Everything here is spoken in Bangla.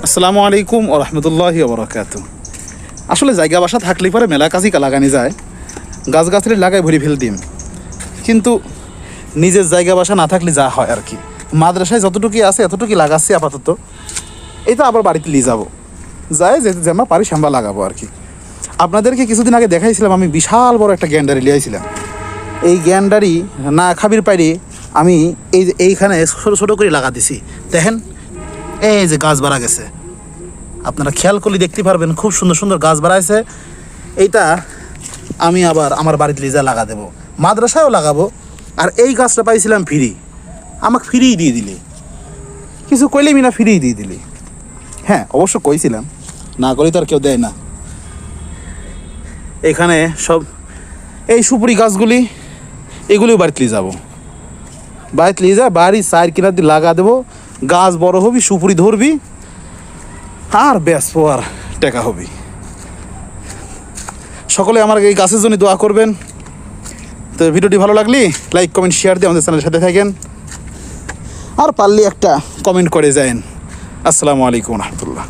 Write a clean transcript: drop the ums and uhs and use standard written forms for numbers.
আসসালামু আলাইকুম ওয়া রাহমাতুল্লাহি ওয়া বারাকাতুহু। আসলে জায়গা বাসা থাকলে পরে মেলা কাজই লাগানি যায়, গাছগাছালি লাগাই ভরি ফেল দিম, কিন্তু নিজের জায়গা বাসা না থাকলে যা হয় আর কি। মাদ্রাসায় যতটুকু আছে এতটুকু লাগাচ্ছি আপাতত, এটা আবার বাড়িতে নিয়ে যাবো, যাই যে যেমন পারি শ্যাম্বা লাগাবো আর কি। আপনাদেরকে কিছুদিন আগে দেখাইছিলাম আমি বিশাল বড় একটা গ্যান্ডারি লিয়েছিলাম। এই গ্যান্ডারি না খাবির পাইরে আমি এইখানে ছোটো ছোটো করে লাগা দিছি। দেখেন এই যে গাছ বাড়া গেছে, আপনারা খেয়াল করলে দেখতে পারবেন খুব সুন্দর সুন্দর গাছ বাড়াইছে। এইটা আমি আবার আমার বাড়িতে লিজা লাগা দেবো, মাদ্রাসায়ও লাগাবো। আর এই গাছটা পাইছিলাম ফ্রি, আমাকে ফ্রিই দিয়ে দিলি, কিছু কইলেই না ফ্রিই দিয়ে দিলি। হ্যাঁ অবশ্য কইছিলাম, না করি তো আর কেউ দেয় না। এখানে সব এই সুপুরি গাছগুলি এগুলিও বাড়িতে নিয়ে যাবো, বাড়িতে নিয়ে যা বাড়ির সাইড কিনার দিয়ে লাগা দেবো। গাছ বড় হবি, সুপুরি ধরবি, আর ব্যাস আর টেকা হবি। সকলে আমার এই গাছের জন্য দোয়া করবেন। তো ভিডিওটি ভালো লাগলে লাইক কমেন্ট শেয়ার দিয়ে আমাদের চ্যানেলের সাথে থাকেন, আর পারলে একটা কমেন্ট করে যায়েন। আসসালামু আলাইকুম রহমতুল্লাহ।